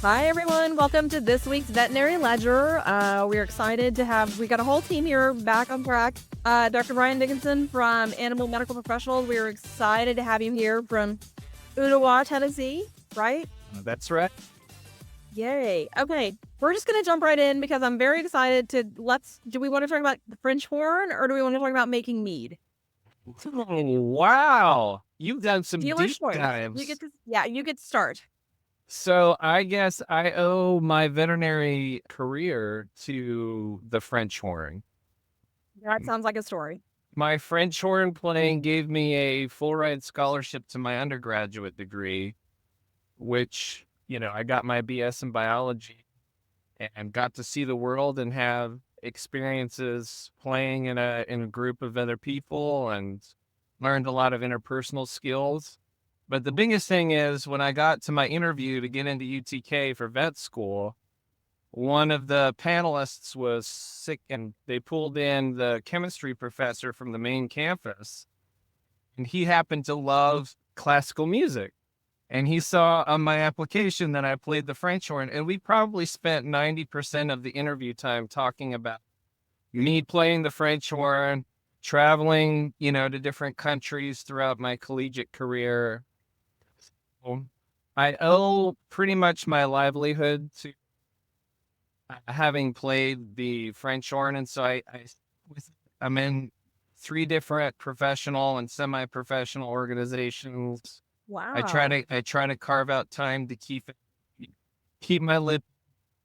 Hi, everyone. Welcome to this week's Veterinary Ledger. We're excited to we got a whole team here back on track. Dr. Brian Dickinson from Animal Medical Professionals. We're excited to have you here from Ottawa, Tennessee, right? That's right. Yay. Okay. We're just going to jump right in because I'm very excited do we want to talk about the French horn or do we want to talk about making mead? Wow. You've done some Dealer's deep choice. dives. You get to start. So I guess I owe my veterinary career to the French horn. That sounds like a story. My French horn playing gave me a full ride scholarship to my undergraduate degree, which, I got my BS in biology and got to see the world and have experiences playing in a group of other people and learned a lot of interpersonal skills. But the biggest thing is when I got to my interview to get into UTK for vet school, one of the panelists was sick and they pulled in the chemistry professor from the main campus. And he happened to love classical music. And he saw on my application that I played the French horn. And we probably spent 90% of the interview time talking about me playing the French horn, traveling, to different countries throughout my collegiate career. I owe pretty much my livelihood to having played the French horn. And so I'm in 3 different professional and semi-professional organizations. Wow. I try to carve out time to keep my lip.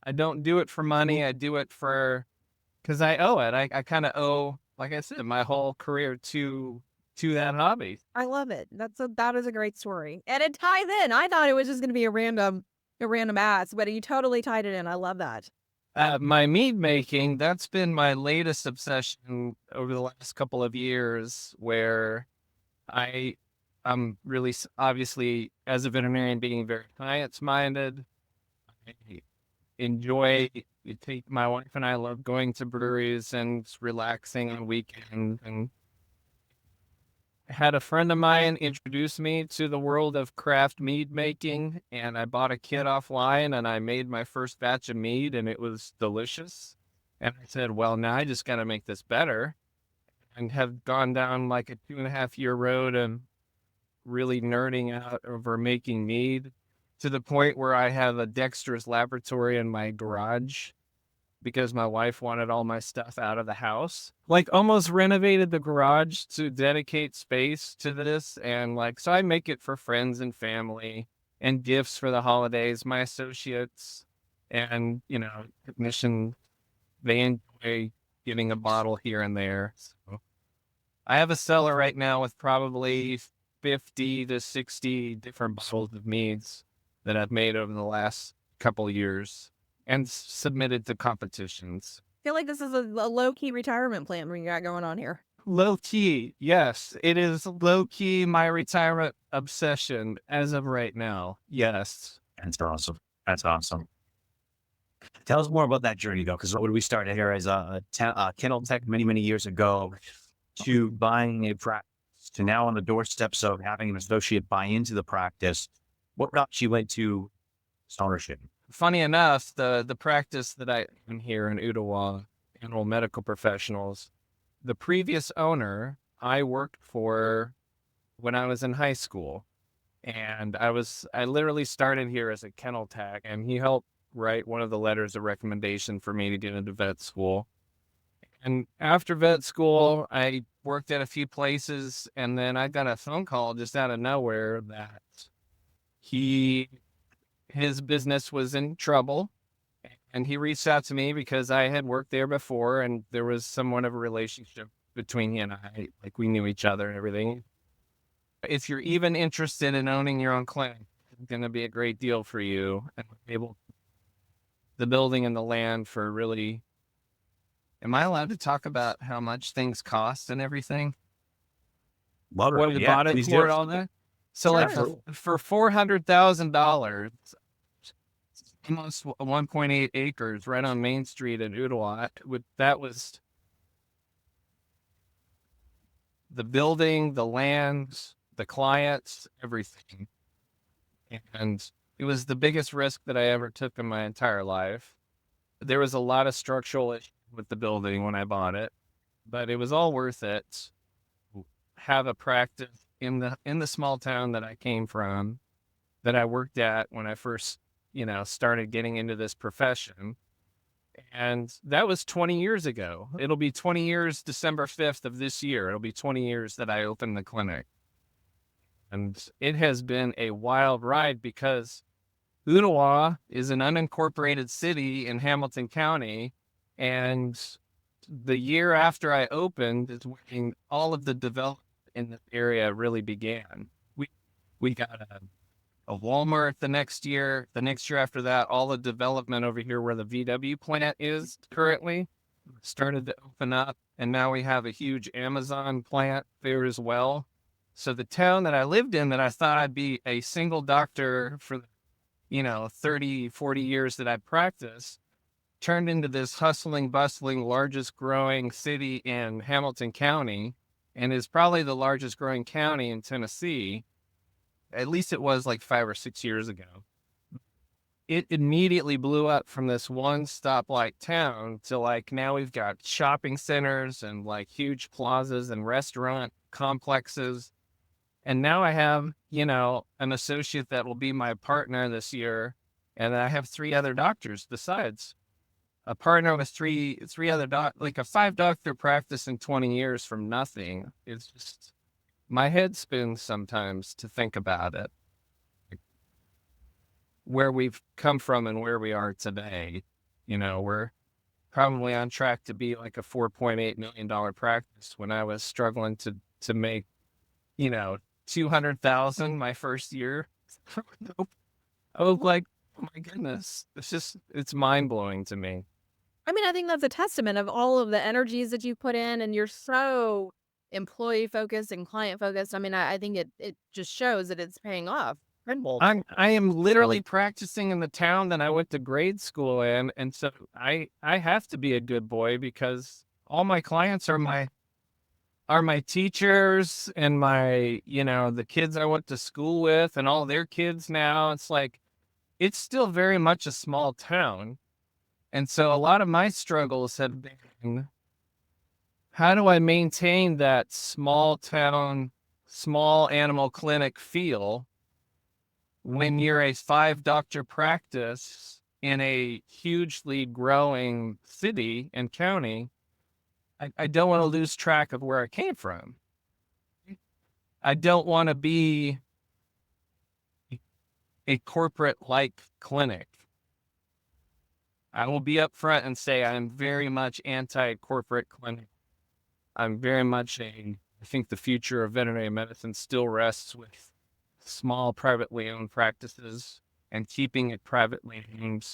I don't do it for money. I do it because I owe it. I kind of owe, like I said, my whole career to that hobby. I love it. That is a great story. And it ties in. I thought it was just going to be a random ass, but you totally tied it in. I love that. My mead making, that's been my latest obsession over the last couple of years, where I'm really, obviously, as a veterinarian, being very science minded. I enjoy my wife and I love going to breweries and relaxing on weekends, and had a friend of mine introduce me to the world of craft mead making, and I bought a kit offline and I made my first batch of mead and it was delicious. And I said, well, now I just got to make this better, and have gone down like a 2.5 year road and really nerding out over making mead to the point where I have a dexterous laboratory in my garage because my wife wanted all my stuff out of the house. Like, almost renovated the garage to dedicate space to this. And so I make it for friends and family and gifts for the holidays. My associates and, technicians, they enjoy getting a bottle here and there. So I have a cellar right now with probably 50 to 60 different bottles of meads that I've made over the last couple years and submitted to competitions. I feel like this is a low-key retirement plan we got going on here. Low key, yes. It is low key my retirement obsession as of right now. Yes. That's awesome. That's awesome. Tell us more about that journey, though, because when we started here as a kennel tech many, many years ago, to buying a practice, to now on the doorsteps of having an associate buy into the practice, what brought you into ownership? Funny enough, the practice that I am here in Ottawa, Animal Medical Professionals, the previous owner I worked for when I was in high school. And I literally started here as a kennel tech, and he helped write one of the letters of recommendation for me to get into vet school. And after vet school, I worked at a few places, and then I got a phone call just out of nowhere that his business was in trouble, and he reached out to me because I had worked there before and there was somewhat of a relationship between he and I, like we knew each other and everything. If you're even interested in owning your own clinic, it's going to be a great deal for you, and the building and the land for really. Am I allowed to talk about how much things cost and everything? Love What we bought it for, all that? So Sure. for $400,000, almost 1.8 acres right on Main Street in Ottawa, that was the building, the land, the clients, everything. And It was the biggest risk that I ever took in my entire life. There was a lot of structural issues with the building when I bought it, but it was all worth it. Have a practice in the small town that I came from, that I worked at when I first, started getting into this profession. And that was 20 years ago. It'll be 20 years, December 5th of this year. It'll be 20 years that I opened the clinic. And it has been a wild ride because Ottawa is an unincorporated city in Hamilton County. And the year after I opened is when all of the development in the area really began. We got a Walmart the next year. The next year after that, all the development over here where the VW plant is currently started to open up. And now we have a huge Amazon plant there as well. So the town that I lived in, that I thought I'd be a single doctor for, 30, 40 years that I practiced, turned into this hustling, bustling, largest growing city in Hamilton County, and is probably the largest growing county in Tennessee. At least it was like 5 or 6 years ago. It immediately blew up from this one stoplight town to like now we've got shopping centers and like huge plazas and restaurant complexes. And now I have, an associate that will be my partner this year. And I have 3 other doctors besides. A partner with three other like a 5-doctor practice in 20 years from nothing. It's just, my head spins sometimes to think about it. Like, where we've come from and where we are today. We're probably on track to be like a $4.8 million practice when I was struggling to make, 200,000 my first year. I was like, oh my goodness, it's mind blowing to me. I mean, I think that's a testament of all of the energies that you put in, and you're so employee focused and client focused. I mean, I think it just shows that it's paying off. Incredible. I am literally practicing in the town that I went to grade school in, and so I have to be a good boy because all my clients are my teachers and my, the kids I went to school with and all their kids now. It's like, it's still very much a small town. And so a lot of my struggles have been, how do I maintain that small town, small animal clinic feel when you're a 5-doctor practice in a hugely growing city and county? I don't want to lose track of where I came from. I don't want to be a corporate-like clinic. I will be upfront and say I'm very much anti-corporate clinic. I'm very much I think the future of veterinary medicine still rests with small privately owned practices and keeping it privately owned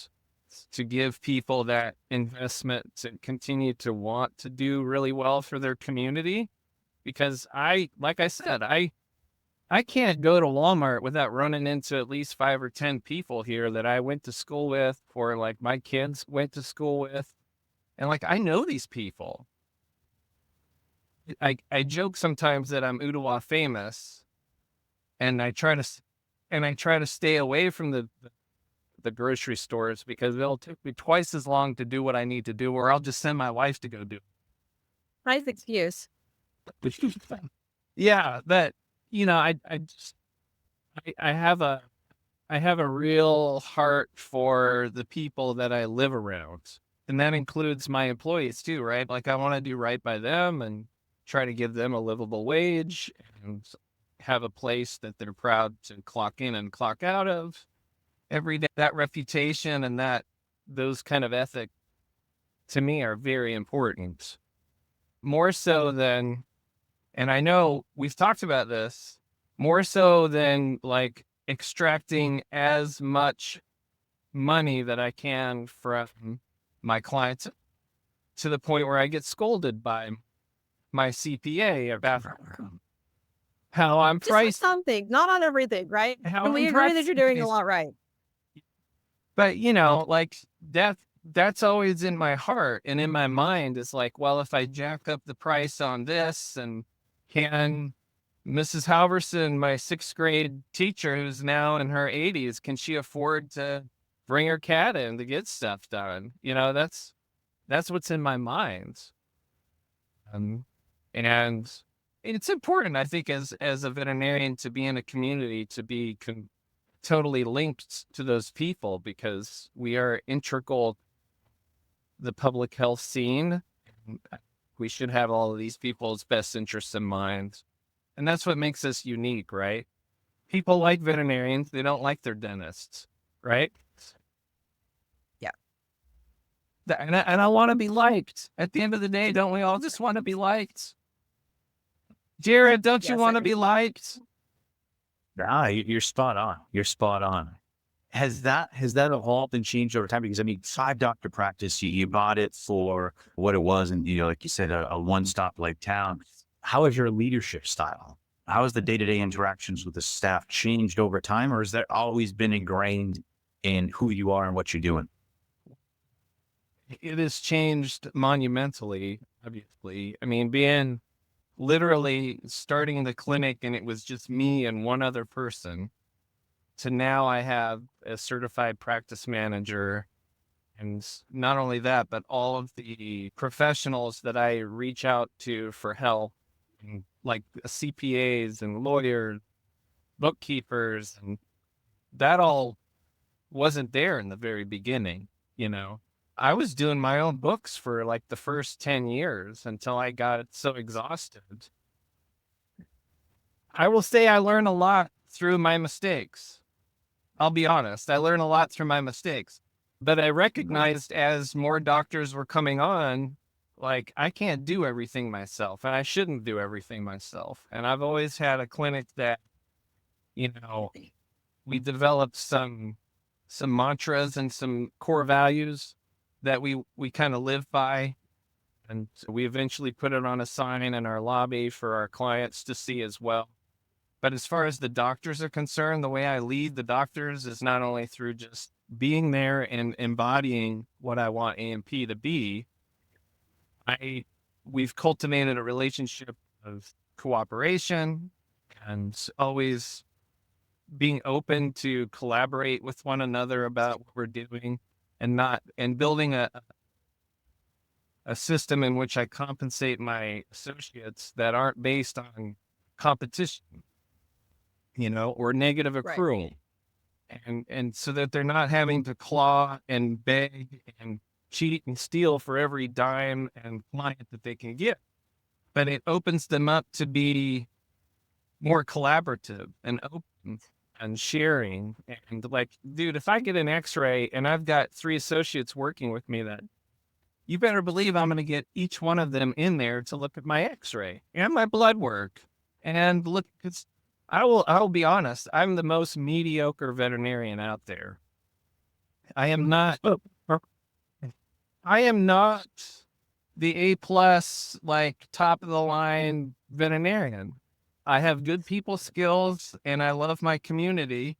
to give people that investment to continue to want to do really well for their community. Because like I said, I can't go to Walmart without running into at least 5 or 10 people here that I went to school with, or like my kids went to school with. And like, I know these people. I joke sometimes that I'm Ottawa famous, and I try to stay away from the grocery stores because it'll take me twice as long to do what I need to do, or I'll just send my wife to go do it. Nice excuse. Yeah, but I have a real heart for the people that I live around, and that includes my employees too, right? Like I want to do right by them and try to give them a livable wage and have a place that they're proud to clock in and clock out of every day. That reputation and those kind of ethics to me are very important. More so than, and I know we've talked about this, more so than like extracting as much money that I can from my clients to the point where I get scolded by my CPA about how I'm Just on priced. something, not on everything, right? How And we I'm agree that priced you're doing a is- lot right. But like that's always in my heart and in my mind is like, well, if I jack up the price on this and can Mrs. Halverson, my 6th grade teacher, who's now in her 80s, can she afford to bring her cat in to get stuff done? That's what's in my mind. Um, and it's important, I think, as a veterinarian to be in a community, to be totally linked to those people, because we are integral the public health scene. We should have all of these people's best interests in mind. And that's what makes us unique, right? People like veterinarians, they don't like their dentists, right? Yeah. And I want to be liked. At the end of the day, don't we all just want to be liked? Jared, don't you Yes, want to be liked? Ah, you're spot on. You're spot on. Has that evolved and changed over time? Because I mean, 5 doctor practice, you bought it for what it was, and like you said, a one-stop like town. How has your leadership style? How has the day-to-day interactions with the staff changed over time, or has that always been ingrained in who you are and what you're doing? It has changed monumentally, obviously. I mean, being literally starting the clinic and it was just me and one other person, to now I have a certified practice manager. And not only that, but all of the professionals that I reach out to for help, like CPAs and lawyers, bookkeepers, and that all wasn't there in the very beginning. I was doing my own books for like the first 10 years until I got so exhausted. I will say I learned a lot through my mistakes. I'll be honest. I learned a lot through my mistakes, but I recognized as more doctors were coming on, like, I can't do everything myself, and I shouldn't do everything myself. And I've always had a clinic that, we developed some mantras and some core values that we kind of live by. And we eventually put it on a sign in our lobby for our clients to see as well. But as far as the doctors are concerned, the way I lead the doctors is not only through just being there and embodying what I want A&P to be. We've cultivated a relationship of cooperation and always being open to collaborate with one another about what we're doing, and building a system in which I compensate my associates that aren't based on competition, or negative Right. accrual. And so that they're not having to claw and beg and cheat and steal for every dime and client that they can get. But it opens them up to be more collaborative and open and sharing. And like, dude, if I get an x-ray and I've got 3 associates working with me, that you better believe I'm going to get each one of them in there to look at my x-ray and my blood work and look. Because I'll be honest, I'm the most mediocre veterinarian out there. I am not the A+, like, top of the line veterinarian. I have good people skills and I love my community,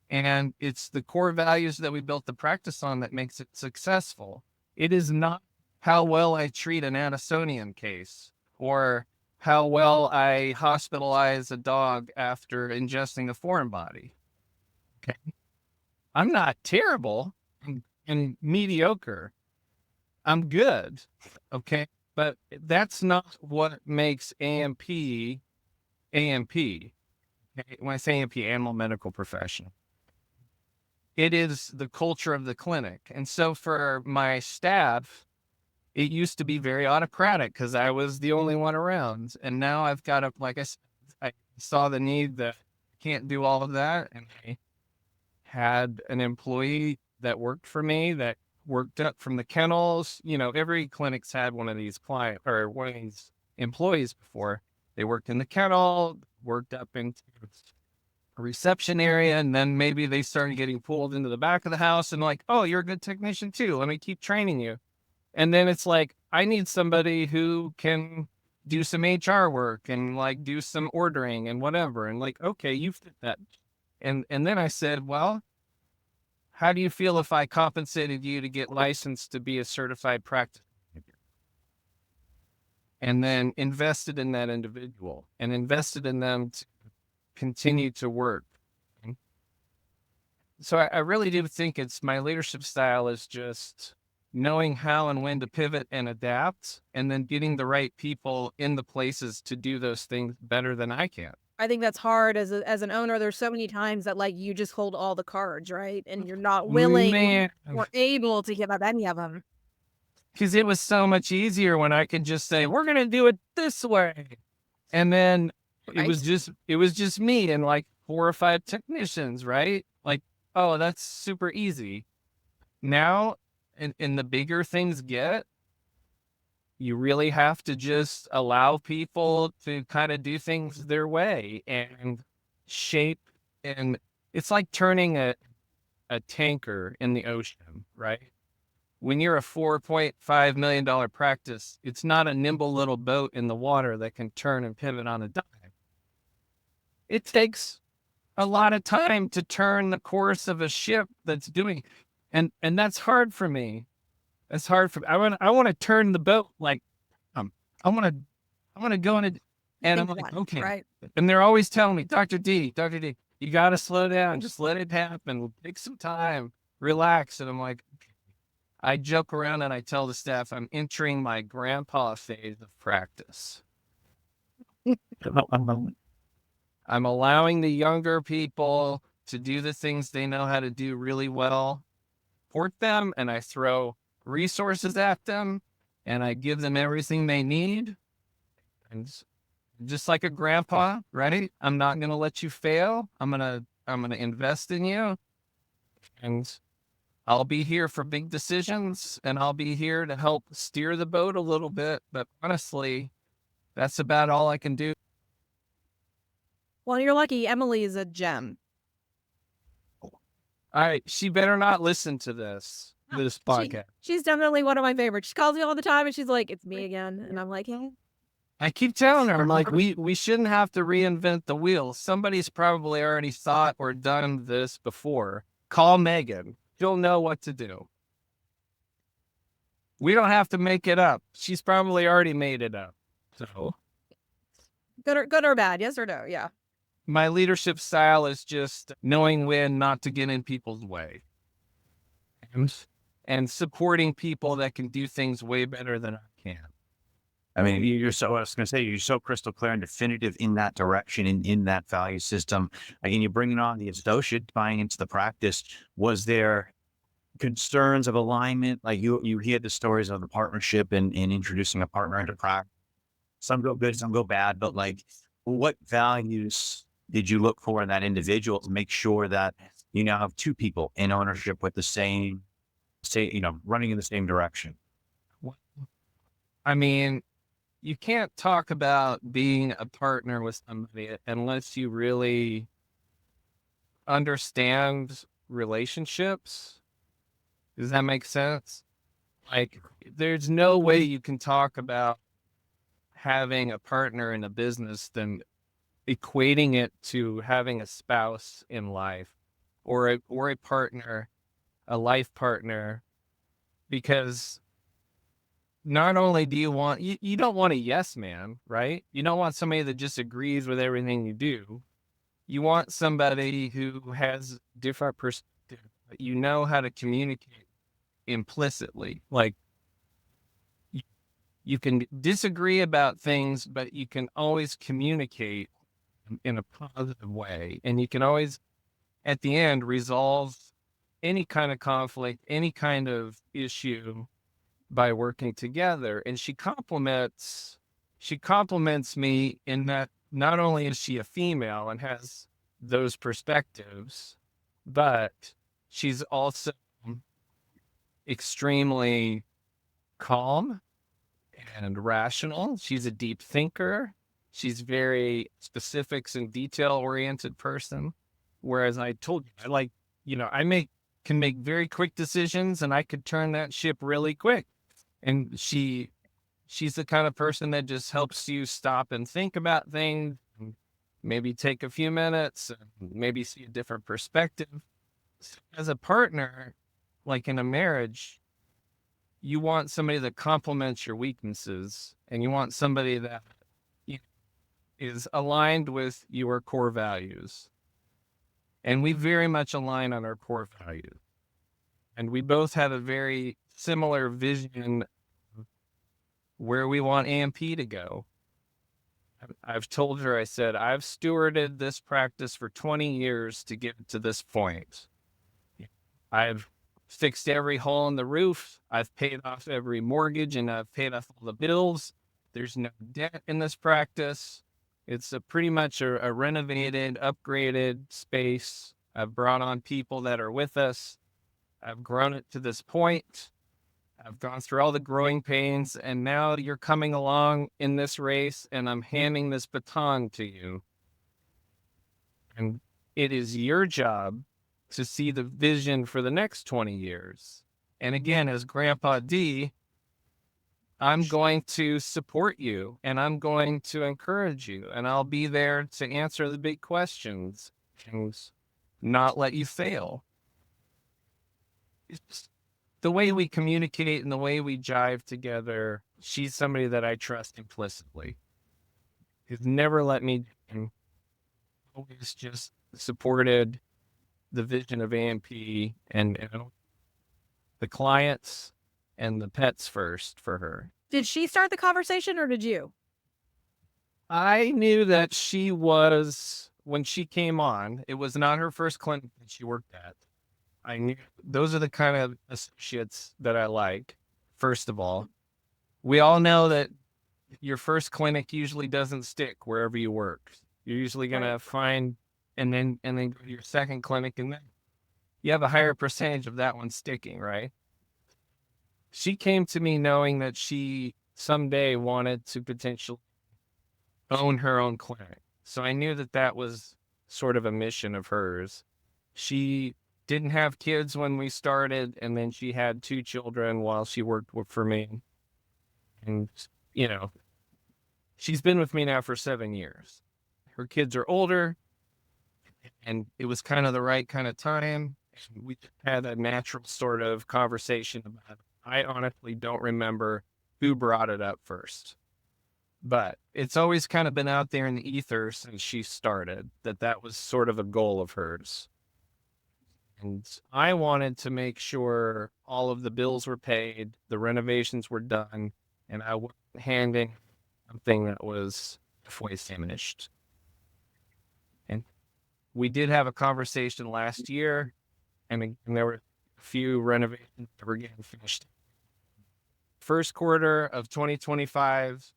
and it's the core values that we built the practice on that makes it successful. It is not how well I treat an Addisonian case or how well I hospitalize a dog after ingesting a foreign body. Okay. I'm not terrible and mediocre. I'm good. Okay. But that's not what makes A&P. Okay? When I say A&P, animal medical professional, it is the culture of the clinic. And so for my staff, it used to be very autocratic because I was the only one around. And now I've got like I said, I saw the need that I can't do all of that. And I had an employee that worked for me that worked up from the kennels. Every clinic's had one of these employees before. They worked in the kennel, worked up into a reception area, and then maybe they started getting pulled into the back of the house and like, oh, you're a good technician too. Let me keep training you. And then it's like, I need somebody who can do some HR work and like do some ordering and whatever. And like, okay, you fit that. And then I said, well, how do you feel if I compensated you to get licensed to be a certified practice manager? and then invested in that individual and invested in them to continue to work. So I really do think it's my leadership style is just knowing how and when to pivot and adapt, and then getting the right people in the places to do those things better than I can. I think that's hard as an owner. There's so many times that like you just hold all the cards, right? And you're not willing Man, or able to give up any of them. because it was so much easier when I could just say, we're going to do it this way. And then it was just me and like 4 or 5 technicians, right? Like, oh, that's super easy. Now, and the bigger things get, you really have to just allow people to kind of do things their way and shape. And it's like turning a tanker in the ocean, right? When you're a $4.5 million practice, it's not a nimble little boat in the water that can turn and pivot on a dime. It takes a lot of time to turn the course of a ship that's doing, and that's hard for me. That's hard for me. I want to turn the boat like, I want to go in it, and I'm like, okay. Right. And they're always telling me, Dr. D, you got to slow down. Just let it happen. Take some time, relax. And I'm like, I joke around and I tell the staff I'm entering my grandpa phase of practice. I'm allowing the younger people to do the things they know how to do really well, support them, and I throw resources at them, and I give them everything they need. And just like a grandpa, right? I'm not going to let you fail. I'm going to invest in you, and I'll be here for big decisions, and I'll be here to help steer the boat a little bit. But honestly, that's about all I can do. Well, you're lucky. Emily is a gem. All right. She better not listen to this podcast. She's definitely one of my favorites. She calls me all the time and she's like, it's me again. And I'm like, hey. I keep telling her, I'm like, we shouldn't have to reinvent the wheel. Somebody's probably already thought or done this before. Call Megan. She'll know what to do. We don't have to make it up. She's probably already made it up. So Good or bad, yes or no? Yeah. my leadership style is just knowing when not to get in people's way and supporting people that can do things way better than I can. I mean, I was going to say, you're so crystal clear and definitive in that direction and in that value system. Again, you're bringing on the associate buying into the practice. Was there concerns of alignment? Like you hear the stories of the partnership and introducing a partner into practice. Some go good, some go bad, but like what values did you look for in that individual to make sure that you now have 2 people in ownership with the same, running in the same direction? I mean, you can't talk about being a partner with somebody unless you really understand relationships. Does that make sense? Like, there's no way you can talk about having a partner in a business than equating it to having a spouse in life or a partner, a life partner, because not only do you don't want a yes man, right? You don't want somebody that just agrees with everything you do. You want somebody who has different perspective, but you know how to communicate implicitly. Like you can disagree about things, but you can always communicate in a positive way. And you can always, at the end, resolve any kind of conflict, any kind of issue by working together. And she compliments me in that not only is she a female and has those perspectives, but she's also extremely calm and rational. She's a deep thinker. She's very specifics and detail oriented person. Whereas I told you, can make very quick decisions and I could turn that ship really quick. And she's the kind of person that just helps you stop and think about things, and maybe take a few minutes, and maybe see a different perspective. As a partner, like in a marriage, you want somebody that complements your weaknesses, and you want somebody that is aligned with your core values. And we very much align on our core values. And we both have a very similar vision of where we want AMP to go. I've told her, I said, I've stewarded this practice for 20 years to get to this point. I've fixed every hole in the roof. I've paid off every mortgage, and I've paid off all the bills. There's no debt in this practice. It's pretty much a renovated, upgraded space. I've brought on people that are with us. I've grown it to this point. I've gone through all the growing pains, and now you're coming along in this race, and I'm handing this baton to you. And it is your job to see the vision for the next 20 years. And again, as Grandpa D, I'm going to support you, and I'm going to encourage you, and I'll be there to answer the big questions and not let you fail. It's just the way we communicate and the way we jive together. She's somebody that I trust implicitly. He's never let me down. Always just supported the vision of AMP and the clients and the pets first for her. Did she start the conversation or did you? I knew that she was, when she came on, it was not her first clinic that she worked at. I knew those are the kind of associates that I like. First of all, we all know that your first clinic usually doesn't stick wherever you work. You're usually going to find, and then go to your second clinic, and then you have a higher percentage of that one sticking, right? She came to me knowing that she someday wanted to potentially own her own clinic. So I knew that that was sort of a mission of hers. She didn't have kids when we started, and then she had 2 children while she worked for me. And, you know, she's been with me now for 7 years. Her kids are older, and it was kind of the right kind of time. We had a natural sort of conversation about it. I honestly don't remember who brought it up first, but it's always kind of been out there in the ether since she started that was sort of a goal of hers. And I wanted to make sure all of the bills were paid, the renovations were done, and I wasn't handing something that was halfway finished. And we did have a conversation last year, and there were a few renovations that were getting finished. First quarter of 2025,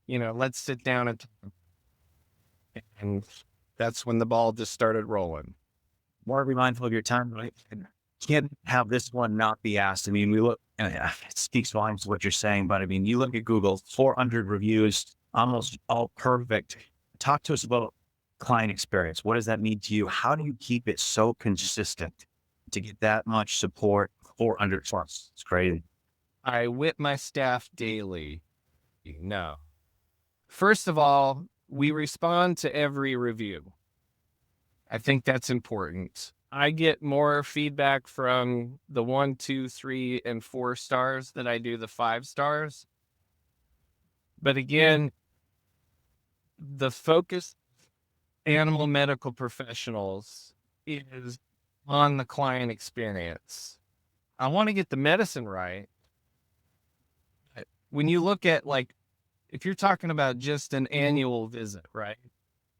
let's sit down and that's when the ball just started rolling. More be mindful of your time, right? Can't have this one not be asked. I mean, we look, it speaks volumes to what you're saying, but I mean, you look at Google, 400 reviews, almost all perfect. Talk to us about client experience. What does that mean to you? How do you keep it so consistent to get that much support? 400 plus. It's crazy. I whip my staff daily. No. First of all, we respond to every review. I think that's important. I get more feedback from the 1, 2, 3, and 4 stars than I do the 5 stars. But again, the focus of animal medical professionals is on the client experience. I want to get the medicine right. When you look at, if you're talking about just an annual visit, right?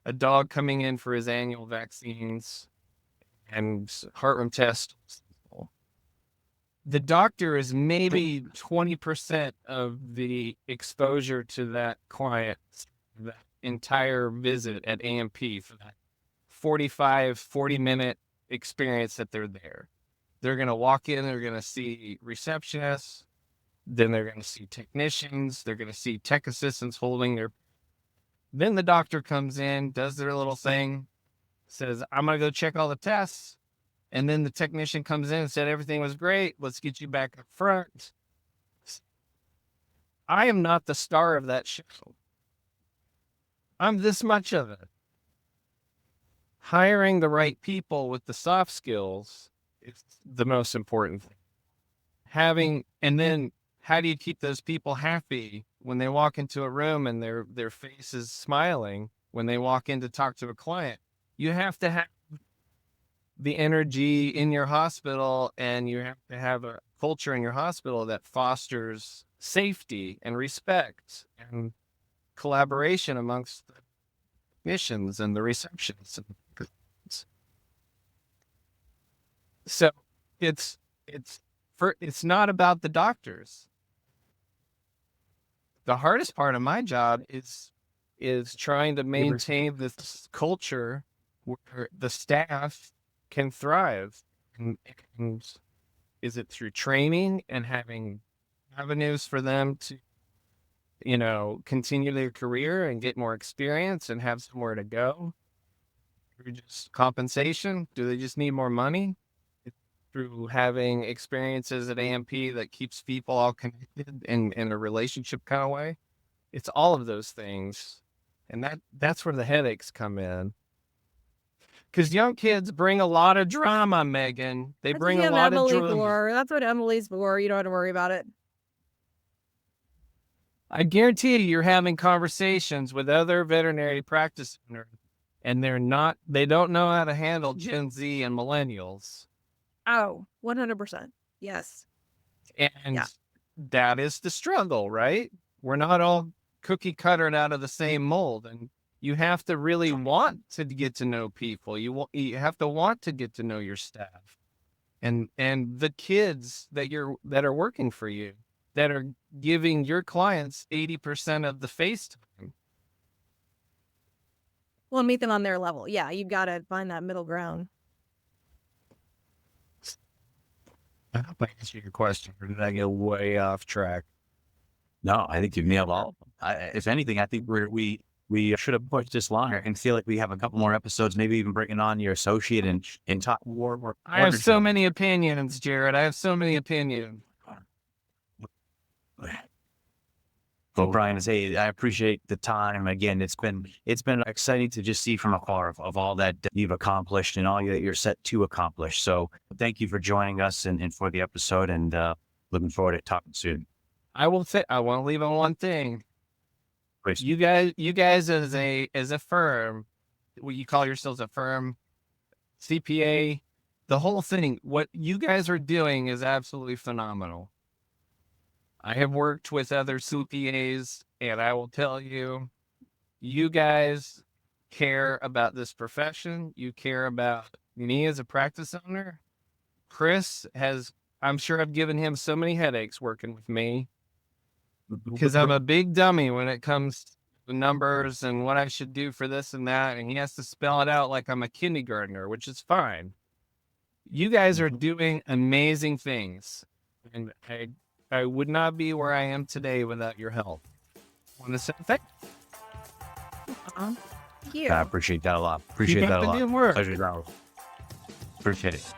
A dog coming in for his annual vaccines and heartworm tests, the doctor is maybe 20% of the exposure to that client, that entire visit at AMP for that 40-minute experience that they're there. They're going to walk in, they're going to see receptionists, then they're going to see technicians, they're going to see tech assistants holding their. Then the doctor comes in, does their little thing, says, I'm going to go check all the tests. And then the technician comes in and said, everything was great. Let's get you back up front. I am not the star of that show. I'm this much of it. Hiring the right people with the soft skills is the most important thing. And then how do you keep those people happy when they walk into a room and their face is smiling when they walk in to talk to a client? You have to have the energy in your hospital, and you have to have a culture in your hospital that fosters safety and respect and collaboration amongst the clinicians and the receptionists. So it's not about the doctors. The hardest part of my job is trying to maintain this culture where the staff can thrive. And is it through training and having avenues for them to, continue their career and get more experience and have somewhere to go? Through just compensation? Do they just need more money? Through having experiences at AMP that keeps people all connected in a relationship kind of way? It's all of those things. And that's where the headaches come in. Because young kids bring a lot of drama, Megan. They bring a lot of drama. That's what Emily's for. You don't have to worry about it. I guarantee you're having conversations with other veterinary practice owners, and they don't know how to handle Gen Z and millennials. Oh, 100%. Yes. And that is the struggle, right? We're not all cookie cuttered out of the same mold, and you have to really want to get to know people. You have to want to get to know your staff and the kids that are working for you, that are giving your clients 80% of the face time. Well, meet them on their level. Yeah, you got to find that middle ground. I hope I answered your question, or did I get way off track? No, I think you've nailed all of them. If anything, I think we should have pushed this longer and feel like we have a couple more episodes, maybe even bringing on your associate and talk more. I have so many opinions, Jared. I have so many opinions. Well, Brian, I appreciate the time. Again, it's been exciting to just see from afar of all that you've accomplished and all that you're set to accomplish. So thank you for joining us and for the episode, and looking forward to talking soon. I want to leave on one thing. Please. You guys as a firm, what you call yourselves a firm, CPA, the whole thing, what you guys are doing is absolutely phenomenal. I have worked with other CPAs, and I will tell you, you guys care about this profession. You care about me as a practice owner. Chris I'm sure I've given him so many headaches working with me, because I'm a big dummy when it comes to the numbers and what I should do for this and that. And he has to spell it out like I'm a kindergartner, which is fine. You guys are doing amazing things. And I would not be where I am today without your help. I want to say thank you. I appreciate that a lot. Appreciate that a lot. Good work. Pleasure. Appreciate it.